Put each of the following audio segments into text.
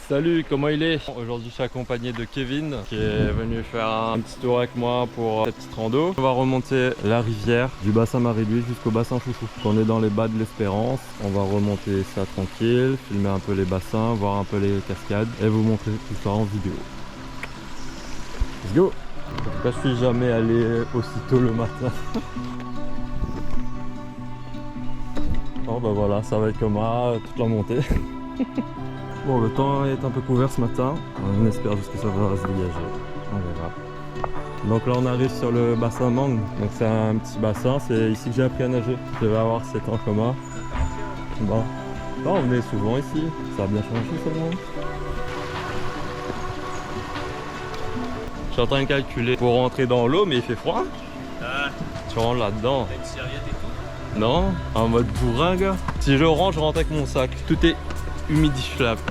Salut, comment il est? Aujourd'hui je suis accompagné de Kevin qui est venu faire un petit tour avec moi pour cette petite rando. On va remonter la rivière du bassin Marie-Louise jusqu'au bassin Chouchou. On est dans les bas de l'Espérance, on va remonter ça tranquille, filmer un peu les bassins, voir un peu les cascades et vous montrer tout ça en vidéo. Let's go! En tout cas je suis jamais allé aussitôt le matin. Oh bah voilà, ça va être comme ça toute la montée. Bon, le temps est un peu couvert ce matin, on espère juste que ça va se dégager, on verra. Donc là on arrive sur le bassin Mang, donc c'est un petit bassin, c'est ici que j'ai appris à nager. Je vais avoir 7 ans comme moi. Bon, là, on venait souvent ici, ça a bien changé seulement. Je suis en train de calculer pour rentrer dans l'eau, mais il fait froid. Tu rentres là-dedans. Avec une serviette et tout? Non, en mode bourrin gars. Si je rentre avec mon sac. Tout est humidifiable.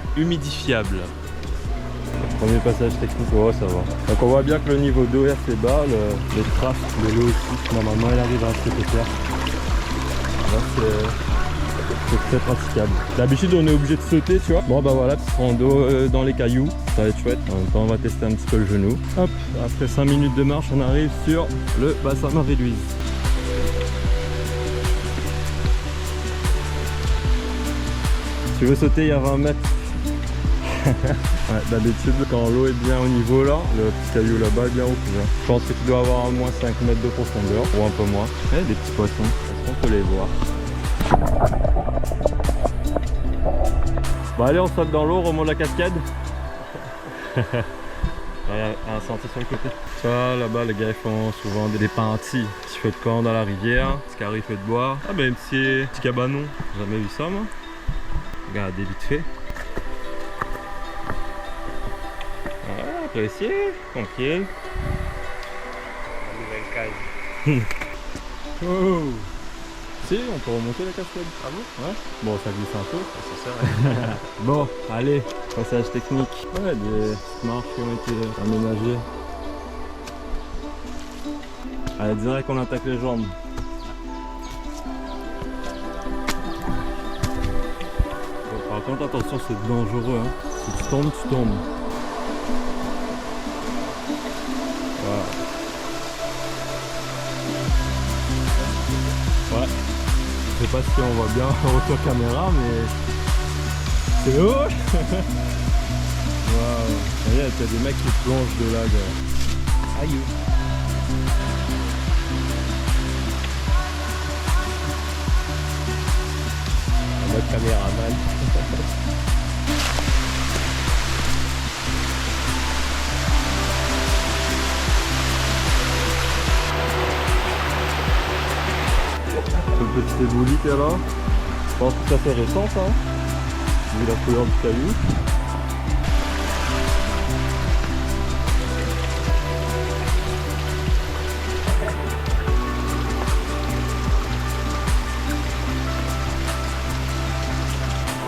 Premier passage technique, ouais ça va. Donc on voit bien que le niveau d'eau est assez bas, les traces de l'eau aussi, normalement elle arrive à se faire. Là c'est très praticable. D'habitude on est obligé de sauter tu vois. Bon bah voilà, petit rando dans les cailloux, ça va être chouette. En même temps on va tester un petit peu le genou. Hop, après 5 minutes de marche on arrive sur le bassin Marie-Louise. Si tu veux sauter, il y a 20 mètres. Ouais, d'habitude, quand l'eau est bien au niveau là, le petit caillou là-bas est bien haut. Je pense que tu dois avoir au moins 5 mètres de profondeur, ou un peu moins. Et des petits poissons, on peut les voir. Bon allez, on saute dans l'eau, on remonte la cascade. Il y a un sentier sur le côté. Ça, là-bas, les gars ils font souvent des parties. Petit feu de camp dans la rivière, petit carré feu de bois. Ah ben, petit cabanon, j'ai jamais vu ça moi. Regardez vite fait. Voilà, apprécié, tranquille. Nouvelle case. Oh. Si, on peut remonter la cascade. Ah bon? Ouais. Bon, ça glisse un peu. C'est ça. Bon, allez, passage technique. Ouais, des marches qui ont été aménagées. Allez, direct qu'on attaque les jambes. Par contre attention, c'est dangereux hein. Si tu tombes, tu tombes. Voilà. Ouais. Je sais pas si on voit bien en retour caméra mais c'est haut. Waouh. Regarde, il y a des mecs qui plongent de là gars. Aïe. En mode caméraman. Ce petit éboulis qu'il y a là, je pense que ça fait récent ça, vu la couleur du caillou.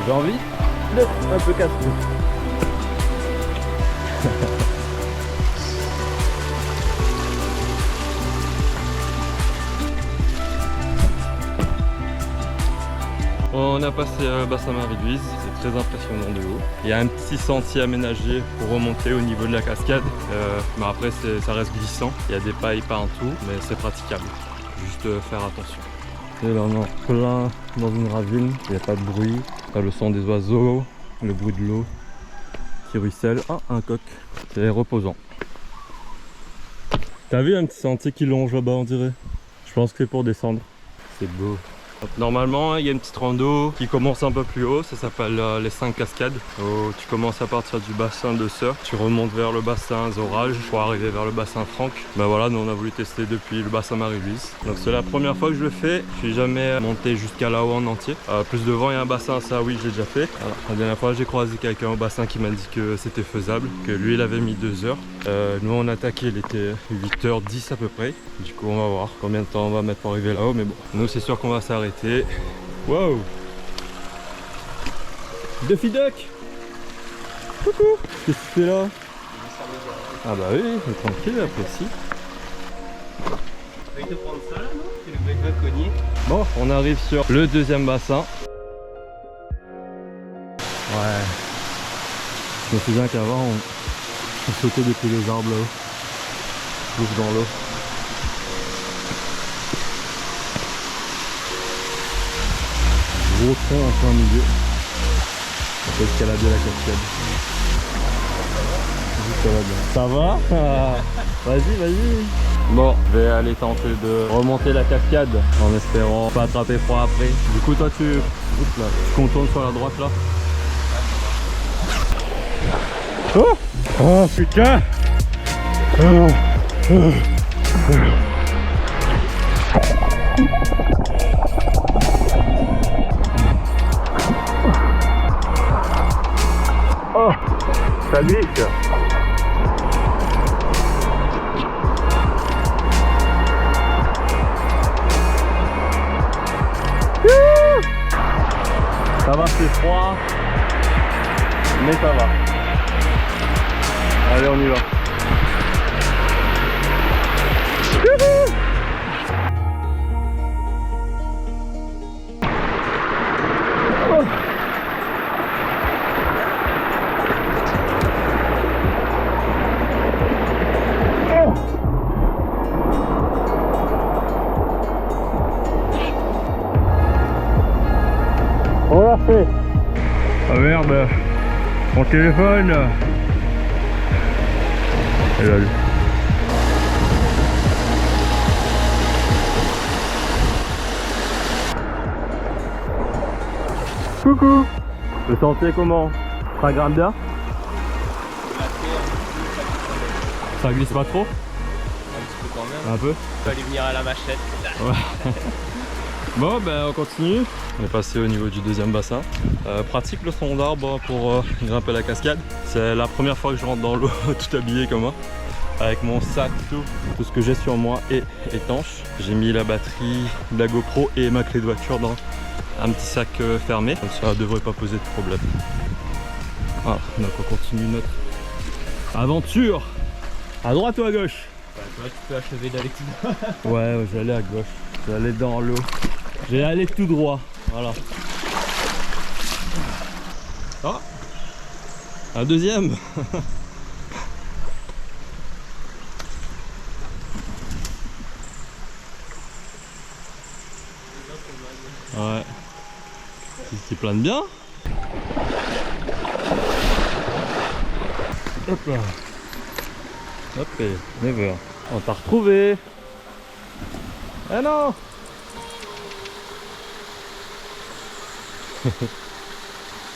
J'ai envie d'être un peu casse-cou. On a passé le bassin Marie-Louise, c'est très impressionnant de haut. Il y a un petit sentier aménagé pour remonter au niveau de la cascade, mais après ça reste glissant. Il y a des pailles partout, mais c'est praticable. Juste faire attention. Et là on est plein dans une ravine, il n'y a pas de bruit. T'as le son des oiseaux, le bruit de l'eau qui ruisselle. Ah, un coq, c'est reposant. T'as vu un petit sentier qui longe là-bas on dirait? Je pense que c'est pour descendre. C'est beau. Donc, normalement il y a une petite rando qui commence un peu plus haut, ça s'appelle les 5 cascades. Oh, tu commences à partir du bassin de Sœur, tu remontes vers le bassin Zorage pour arriver vers le bassin Franck. Ben voilà, nous on a voulu tester depuis le bassin Marie-Louise. Donc c'est la première fois que je le fais, je suis jamais monté jusqu'à là-haut en entier. Plus devant il y a un bassin, ça oui j'ai déjà fait. Alors, la dernière fois j'ai croisé quelqu'un au bassin qui m'a dit que c'était faisable, que lui il avait mis 2 heures. Nous on a attaqué, il était 8h10 à peu près. Du coup on va voir combien de temps on va mettre pour arriver là-haut, mais bon, nous c'est sûr qu'on va s'arrêter. Wow! Duffy Duck! Coucou! Qu'est-ce que tu fais là? Ah bah oui, tranquille, apprécie. Tu vas te prendre ça là, non? C'est le bec va cogner. Bon, on arrive sur le deuxième bassin. Ouais. Je me souviens qu'avant on sautait depuis les arbres là-haut, juste dans l'eau. Gros tronc en plein milieu. On peut escalader la cascade. Ça va? Vas-y, vas-y. Bon, je vais aller tenter de remonter la cascade en espérant pas attraper froid après. Du coup, toi, tu contournes sur la droite là. Oh, oh putain. Oh, ça glisse. Ça va, c'est froid, mais ça va. Allez, on y va. On l'a fait. Ah merde, mon téléphone. Et là, coucou. Le sentier comment? Ça grimpe bien? Ça glisse pas trop? Un petit peu quand même. Un peu? Fallait venir à la machette. Ouais. Bon ben on continue. On est passé au niveau du deuxième bassin. Pratique le fond d'arbre pour grimper la cascade. C'est la première fois que je rentre dans l'eau tout habillé comme moi. Avec mon sac, tout ce que j'ai sur moi est étanche. J'ai mis la batterie, la GoPro et ma clé de voiture dans un petit sac fermé. Donc ça devrait pas poser de problème. Voilà, donc on continue notre aventure. À droite ou à gauche? Bah, toi, tu peux achever d'aller tout droit. Ouais, j'allais à gauche. J'allais dans l'eau. J'ai allé tout droit. Voilà. Oh, un deuxième. Ouais. Qui plane bien. Hop là. Hop et never. On t'a retrouvé. Ah non.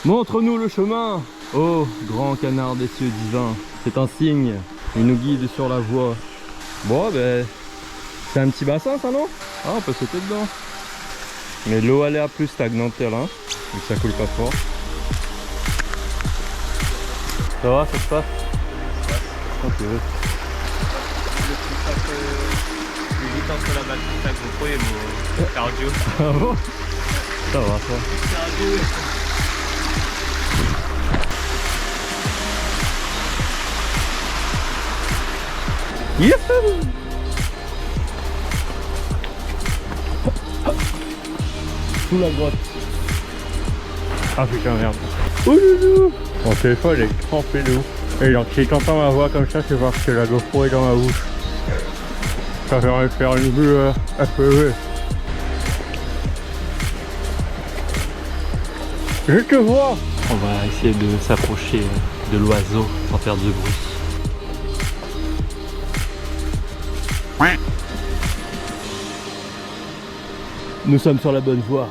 Montre-nous le chemin. Oh, grand canard des cieux divins. C'est un signe. Il nous guide sur la voie. Bon, ben, c'est un petit bassin ça, non? Ah, on peut sauter dedans. Mais l'eau a l'air plus stagnante là, donc ça coule pas fort. Ça va, ça se passe? Ok. J'hésite entre la batterie, ta GoPro et mon cardio. Ah bon? Ça va, ça. Cardio. Youhou! Sous la grotte. Ah putain merde. Ouloulou! Mon téléphone est trempé d'eau. Et donc si t'entends ma voix comme ça, c'est parce que la GoPro est dans ma bouche. Ça permet de faire une vue FPV. Je te vois! On va essayer de s'approcher de l'oiseau sans faire de bruit. Nous sommes sur la bonne voie.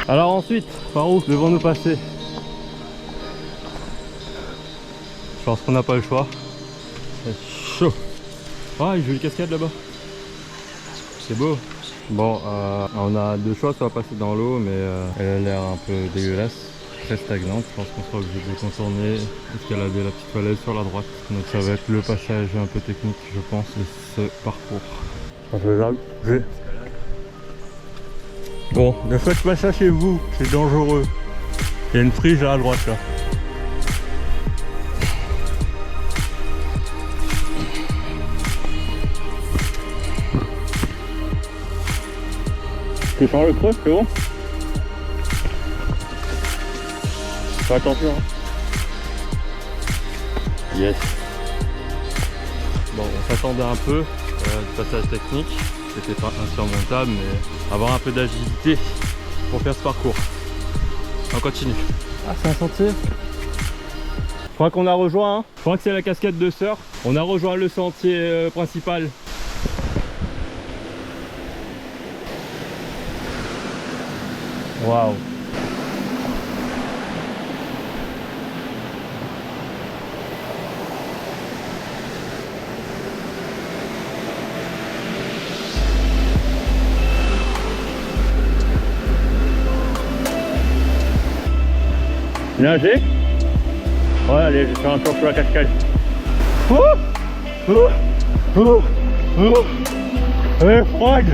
Alors ensuite, par où devons-nous passer? Je pense qu'on n'a pas le choix. C'est chaud. Ah, une jolie cascade là-bas. C'est beau. Bon, on a deux choix, soit passer dans l'eau, mais elle a l'air un peu dégueulasse, très stagnante. Je pense qu'on sera obligé de contourner, escalader la petite falaise sur la droite. Donc ça va être le passage un peu technique, je pense, de ce parcours. Bon, ne faites pas ça chez vous, c'est dangereux. Il y a une frise à droite là. Tu sens le creux, c'est bon? Fais attention. Hein. Yes. Bon, on s'attendait un peu du passage technique. C'était pas insurmontable, mais avoir un peu d'agilité pour faire ce parcours. On continue. Ah, c'est un sentier. Je crois qu'on a rejoint, hein. Je crois que c'est la cascade de Sœurs. On a rejoint le sentier principal. Waouh. Nager? Ouais, allez, je vais faire un tour sur la cascade. Elle est froide.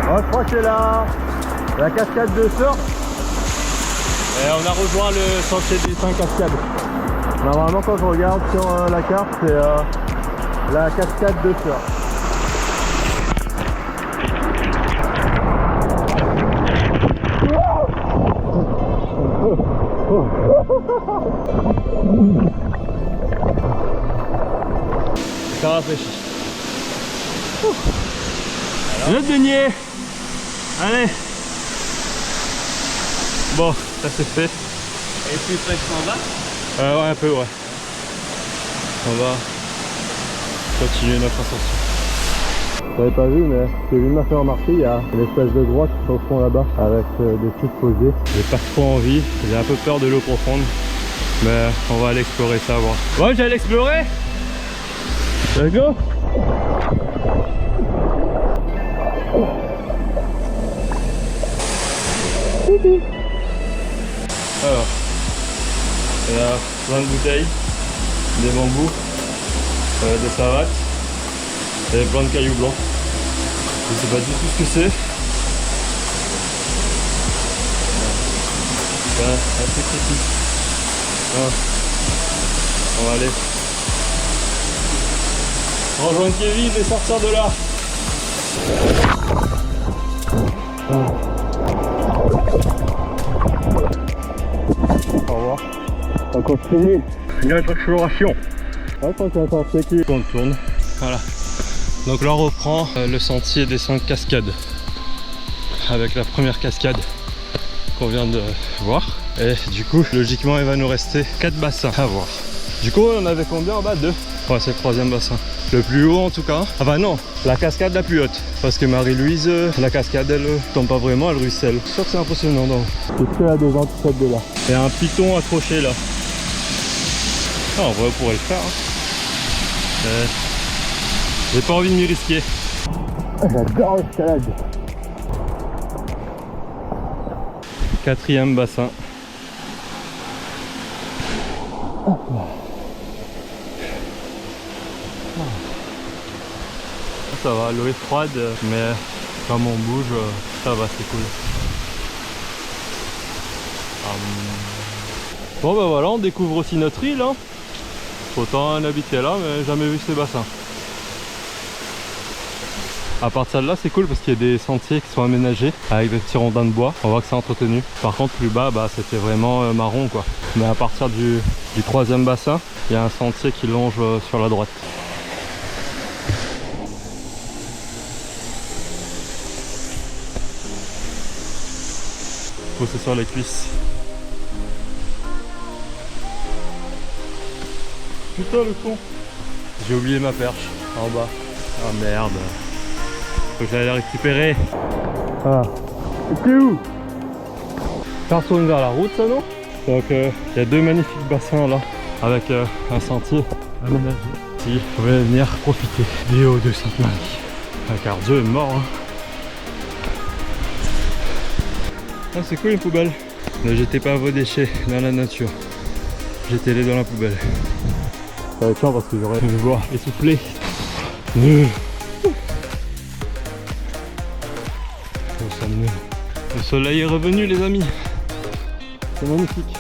Je crois que c'est la cascade de Sœurs. Et on a rejoint le sentier des 5 cascades. Normalement, quand je regarde sur la carte, c'est la cascade de Sœurs. Ça rafraîchit. Le denier. Allez. Bon, ça c'est fait. Et plus près en bas? Ouais, un peu, ouais. On va continuer notre ascension. Vous n'avez pas vu, mais ce que Lune m'a fait remarquer, il y a une espèce de grotte au fond là-bas avec des petites posées. J'ai pas trop envie, j'ai un peu peur de l'eau profonde, mais on va aller explorer ça, voir. Ouais, j'allais explorer. Let's go. Alors, il y a plein de bouteilles, des bambous, des savates et plein de cailloux blancs. Je sais pas du tout ce que c'est. C'est assez critique. On va aller rejoindre Kevin et sortir de là. Au revoir. On continue notre exploration. Ouais, quand c'est un sentier qui tourne. Voilà. Donc là on reprend le sentier des 5 cascades. Avec la première cascade qu'on vient de voir. Et du coup, logiquement, il va nous rester 4 bassins à voir. Du coup, on avait combien en bas? 2. Ouais, c'est le 3e bassin. Le plus haut en tout cas. Ah bah non, la cascade la plus haute. Parce que Marie-Louise, la cascade, elle tombe pas vraiment, elle ruisselle. Je suis sûr que c'est impressionnant. C'est très à 2 ans tout ça de là. Il y a un piton accroché là. Ah, en vrai, on pourrait le faire. Hein. J'ai pas envie de m'y risquer. J'adore l'escalade. 4e bassin. Ça va, l'eau est froide, mais comme on bouge, ça va, c'est cool. Bon bah voilà, on découvre aussi notre île. Hein. Autant en habiter là, mais jamais vu ces bassins. À part celle-là, c'est cool parce qu'il y a des sentiers qui sont aménagés avec des petits rondins de bois. On voit que c'est entretenu. Par contre, plus bas, bah, c'était vraiment marron quoi. Mais à partir du 3e bassin, il y a un sentier qui longe sur la droite. Pousser sur les cuisses. Putain le con. J'ai oublié ma perche en bas. Ah merde. Faut que j'aille la récupérer. Ah. C'était où? Ça retourne vers la route ça non? Donc il y a 2 magnifiques bassins là. Avec un sentier aménagé. Si vous pouvez venir profiter du haut de Sainte-Marie. Car Dieu est mort hein. Ah c'est cool une poubelle. Ne jetez pas vos déchets dans la nature. Jetez-les dans la poubelle. Ça va être chiant parce que j'aurais pu voir essouffler. Le soleil est revenu les amis. C'est magnifique.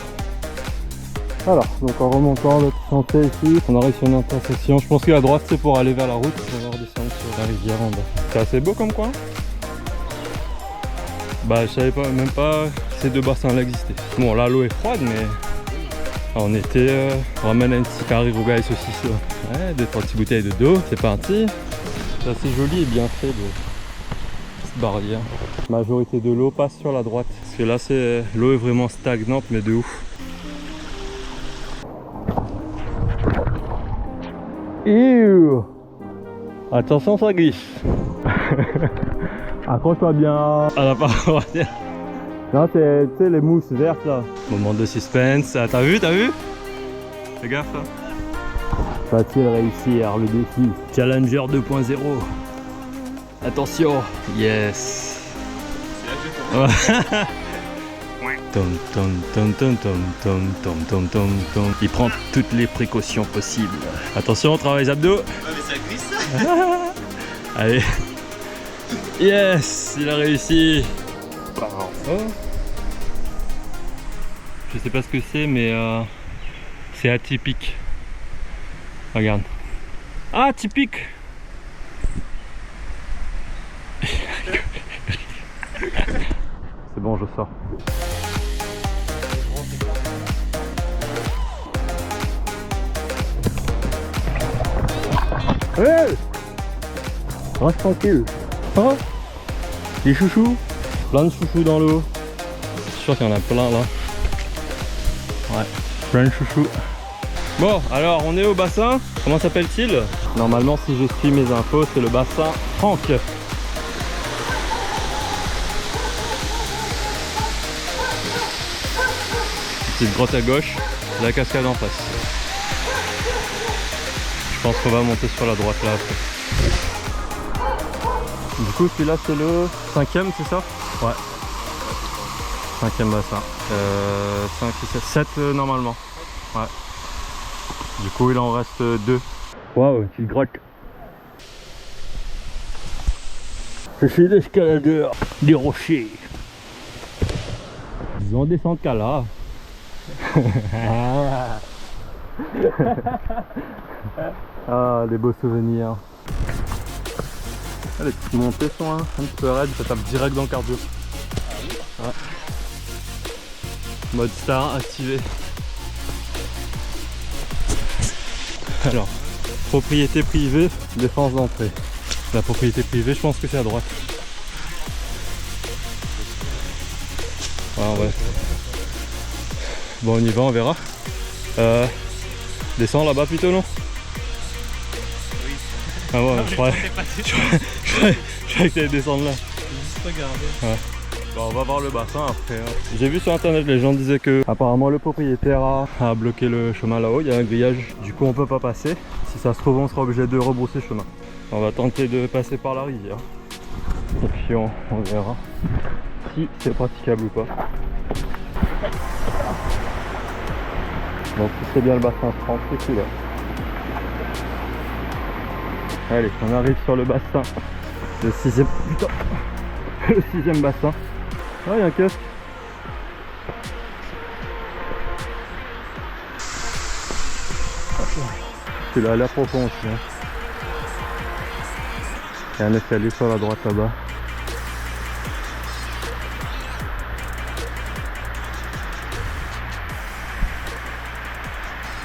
Alors, donc en remontant l'autre sentier ici, on arrive sur une intersection. Je pense que la droite c'est pour aller vers la route, on va redescendre sur la rivière en bas. C'est assez beau comme coin. Bah je savais pas, même pas ces deux bassins là existaient. Bon là l'eau est froide mais en été on ramène un petit carré rougail saucisse. Ouais, 2-3 petites bouteilles d'eau, c'est parti. C'est assez joli et bien fait de cette barrière. La majorité de l'eau passe sur la droite. Parce que là c'est l'eau est vraiment stagnante mais de ouf. Ew. Attention ça glisse. Accroche-toi bien à la paroi. Non, c'est les mousses vertes là. Moment de suspense. Ah, t'as vu? Fais gaffe. Hein. Va-t-il réussir le défi? Challenger 2.0. Attention. Yes. C'est là que je tourne. Il prend toutes les précautions possibles. Attention, on travaille les abdos. Ouais, mais ça glisse. Allez. Yes, il a réussi. Oh. Je sais pas ce que c'est, mais c'est atypique. Regarde. Ah, typique. C'est bon, je sors. Hey! Reste tranquille. Hein? Les chouchous? Plein de chouchous dans l'eau. Je suis sûr qu'il y en a plein là. Ouais, plein de chouchous. Bon, alors on est au bassin. Comment s'appelle-t-il? Normalement, si je suis mes infos, c'est le bassin Franck. Petite grotte à gauche, la cascade en face. Je pense qu'on va monter sur la droite là après. Du coup celui-là c'est le 5e, c'est ça? Ouais. 5e bassin. 5, 6, 7 normalement. Ouais. Du coup il en reste 2. Waouh, une petite grotte. Je suis l'escaladeur des rochers. Ils ont descendu qu'à là. Ah, des beaux souvenirs. Ah, les petites montées sont un petit peu raides, ça tape direct dans le cardio. Ouais. Mode star activé. Alors, propriété privée, défense d'entrée. La propriété privée, je pense que c'est à droite. Ouais. Bon, on y va, on verra. Descends là-bas plutôt, non? Oui. Ah ouais, je croyais que t'allais descendre là. Juste regarder. Ouais. Bon, on va voir le bassin après. J'ai vu sur internet, les gens disaient que apparemment le propriétaire a bloqué le chemin là-haut, il y a un grillage. Du coup on peut pas passer. Si ça se trouve on sera obligé de rebrousser chemin. On va tenter de passer par la rivière. Et puis on verra si c'est praticable ou pas. Donc si c'est bien le bassin Franck, c'est celui-là. Allez, on arrive sur le bassin. Le 6e. Putain. Le 6e bassin. Ah, il y a un kiosque. Celui-là a l'air profond aussi. Hein. Il y a un escalier sur la droite là-bas.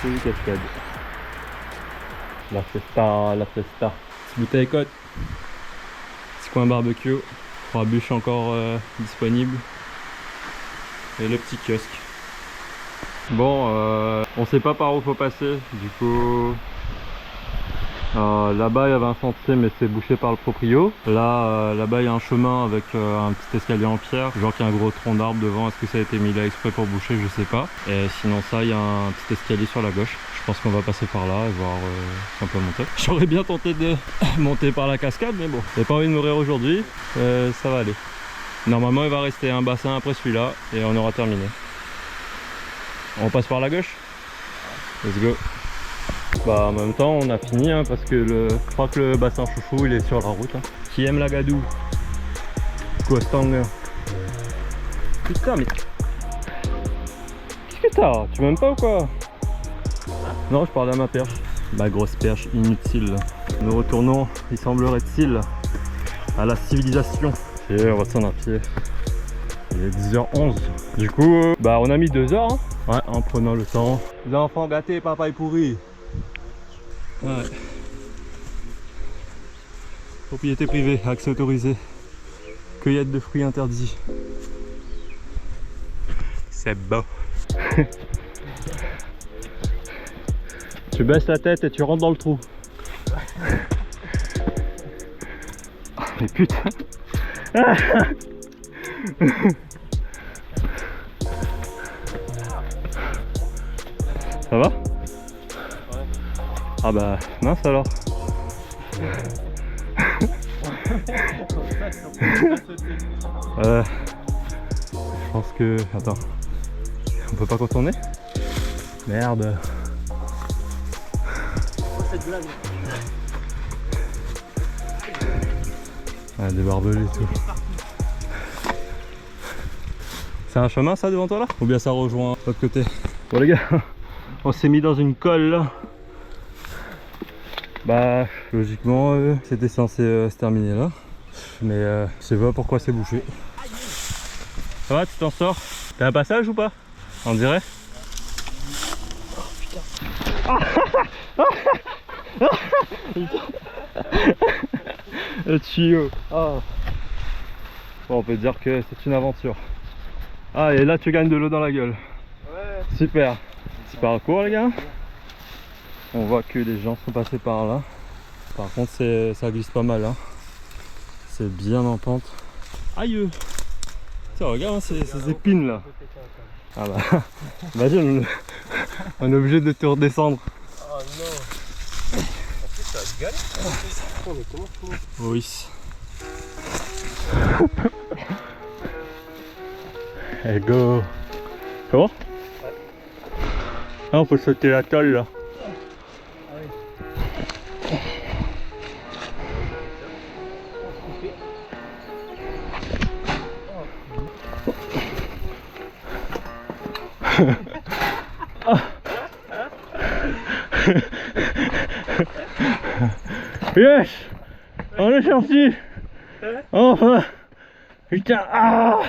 C'est une cascade. La festa, la festa. Bouteille côte. Petit coin barbecue. 3 bûches encore disponibles. Et le petit kiosque. Bon, on sait pas par où faut passer. Du coup, là-bas il y avait un sentier mais c'est bouché par le proprio. Là-bas il y a un chemin avec un petit escalier en pierre. Genre qu'il y a un gros tronc d'arbre devant. Est-ce que ça a été mis là exprès pour boucher? Je sais pas. Et sinon ça, il y a un petit escalier sur la gauche. Je pense qu'on va passer par là et voir si on peut monter. J'aurais bien tenté de monter par la cascade, mais bon, j'ai pas envie de mourir aujourd'hui, ça va aller. Normalement il va rester un bassin après celui-là et on aura terminé. On passe par la gauche? Let's go. Bah en même temps on a fini hein, parce que je crois que le bassin chouchou il est sur la route. Hein. Qui aime la gadou? Kostang. Putain mais... Qu'est-ce que t'as? Tu m'aimes pas ou quoi? Non, je parlais à ma perche. Ma grosse perche inutile. Nous retournons, il semblerait-il, à la civilisation. Et on va descendre à pied. Il est 10h11. Du coup, bah on a mis 2 heures. Hein. Ouais, en prenant le temps. Les enfants gâtés, papa est pourri. Ouais. Propriété privée, accès autorisé. Cueillette de fruits interdits. C'est beau. Tu baisses la tête et tu rentres dans le trou. Oh, mais putain. Ça va? Ouais. Ah bah mince alors. Je pense que... Attends. On peut pas contourner? Merde. Ah, des barbelés et tout. C'est un chemin ça devant toi là? Ou bien ça rejoint l'autre côté? Bon les gars, on s'est mis dans une colle là. Bah logiquement c'était censé se terminer là. Mais je sais pas pourquoi c'est bouché. Ça va, tu t'en sors? T'as un passage ou pas? On dirait? Oh putain. Le tuyau. Oh. Bon, on peut dire que c'est une aventure. Ah, et là tu gagnes de l'eau dans la gueule. Ouais. Super. Petit parcours les gars. On voit que les gens sont passés par là. Par contre ça glisse pas mal hein. C'est bien en pente. Aïe. Tiens regarde hein, ces épines là. Ah bah imagine on est obligé de te redescendre. Oh non. En plus ça va te galer. Oh mais comment? Oui. Hey go. C'est bon? Ouais. Ah on peut sauter la tôle là. Ah oui. Yes! On est sorti! Enfin! Putain! Ah!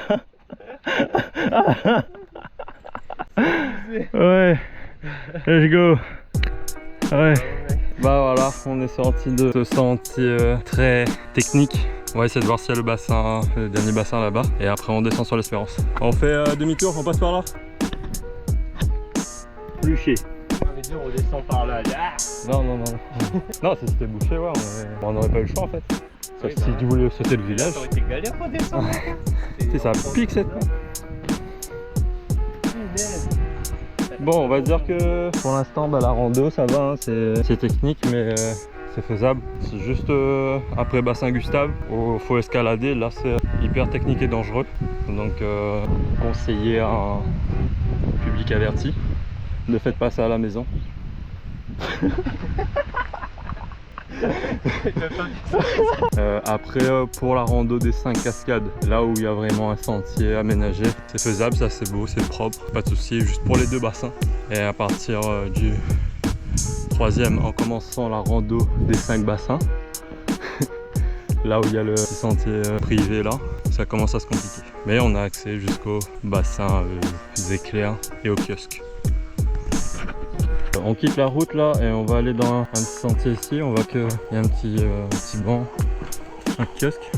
Ouais! Let's go! Ouais! Bah voilà, on est sorti de ce sentier très technique. On va essayer de voir s'il y a le bassin, le dernier bassin là-bas. Et après on descend sur l'Espérance. On fait demi-tour, on passe par là? Pluché. On va dire on descend par là. Ah non, non, non. Non, si c'était bouché, ouais, on n'aurait pas eu le choix en fait. Sauf oui, si tu voulais sauter le village. Ça aurait été galère pour descendre. C'est ça, pique cette. Bon, on va dire que pour l'instant, bah, la rando ça va, hein, c'est technique, mais c'est faisable. C'est juste après bassin Gustave, où il faut escalader. Là, c'est hyper technique et dangereux. Donc, conseiller à un public averti. Ne faites pas ça à la maison. Après pour la rando des 5 cascades, là où il y a vraiment un sentier aménagé, c'est faisable, ça c'est beau, c'est propre, pas de souci, juste pour les 2 bassins. Et à partir du 3e, en commençant la rando des 5 bassins, là où il y a le petit sentier privé là, ça commence à se compliquer. Mais on a accès jusqu'au bassin des éclairs et au kiosque. On quitte la route là et on va aller dans un petit sentier ici. On voit qu'il y a un petit banc, un kiosque.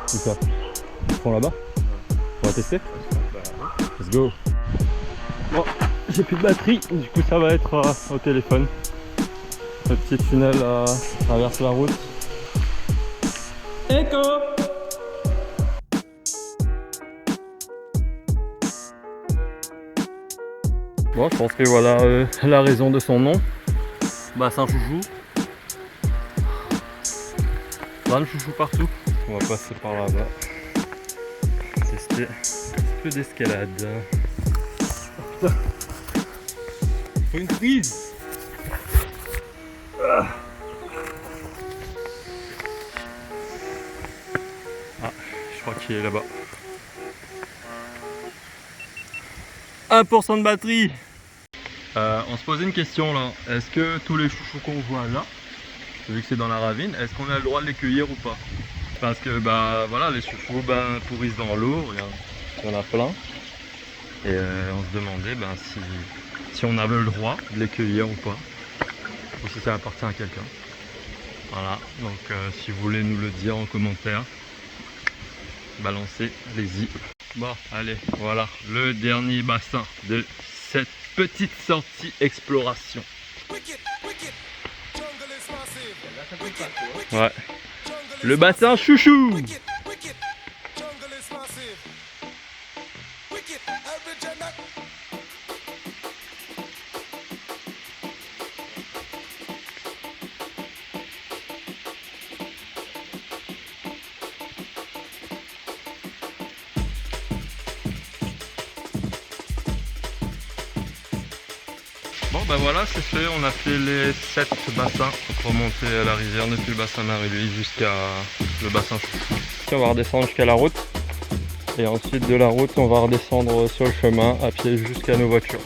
C'est ça. Ils font là-bas. On va tester. Let's go. Bon, j'ai plus de batterie, du coup ça va être au téléphone. Le petit tunnel traverse la route. Echo. Bon, je pense que voilà la raison de son nom. Bassin chouchou. Plein de chouchous partout. On va passer par là-bas. Tester un peu d'escalade. Oh, putain. Faut une prise. Ah, je crois qu'il est là-bas. 1% de batterie. On se posait une question là. Est-ce que tous les chouchous qu'on voit là, vu que c'est dans la ravine, est-ce qu'on a le droit de les cueillir ou pas? Parce que bah voilà, les chouchous pourrissent dans l'eau, regarde, il y en a plein. Et on se demandait si on avait le droit de les cueillir ou pas. Ou si ça appartient à quelqu'un. Voilà, donc si vous voulez nous le dire en commentaire, balancez, allez-y. Bon, allez, voilà le dernier bassin de cette petite sortie exploration. Ouais, le bassin chouchou. Bon ben voilà, c'est fait, on a fait les 7 bassins pour monter à la rivière depuis le bassin Marie-Louise jusqu'à le bassin Chouchou. On va redescendre jusqu'à la route et ensuite de la route on va redescendre sur le chemin à pied jusqu'à nos voitures.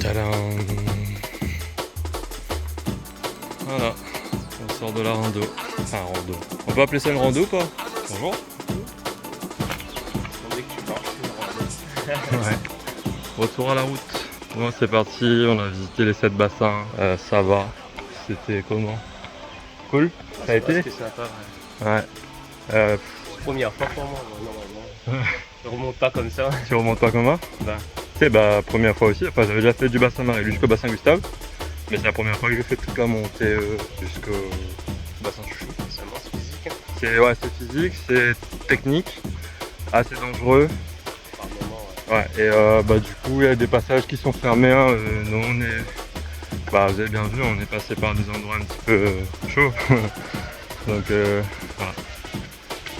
Tadam! Voilà, on sort de la rando. Enfin, rando. On peut appeler ça une rando ou pas? Bonjour. Ouais. Retour à la route. Bon, c'est parti, on a visité les 7 bassins. Ça va. C'était comment? Cool? Ça a été? C'était sympa, ouais. Première fois pour moi, normalement. Je remonte pas comme ça. Tu remontes pas comme moi? Ben. Tu sais, première fois aussi. Enfin, j'avais déjà fait du bassin Marie jusqu'au bassin Gustave. Mais c'est la première fois que j'ai fait toute la montée jusqu'au bassin Chouchou. C'est physique. C'est physique, c'est technique, assez dangereux. Par moment, ouais. Et du coup, il y a des passages qui sont fermés. Hein. Nous, on est, vous avez bien vu, on est passé par des endroits un petit peu chauds. Donc, voilà.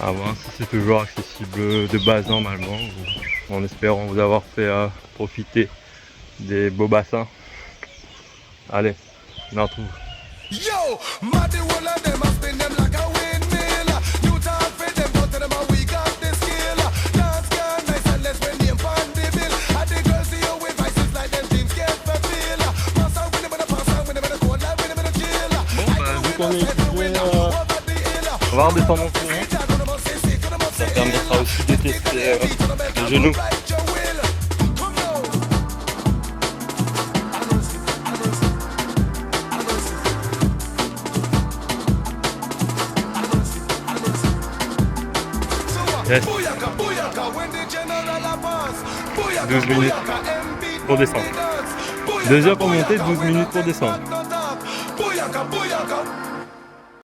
À voir si c'est toujours accessible de base normalement. En espérant vous avoir fait profiter des beaux bassins. Allez, on en retrouve. Yo, on va redescendre en courant. Ça permettra aussi de tester les genoux. Yes. 12 minutes pour descendre. 2 heures pour monter, 12 minutes pour descendre.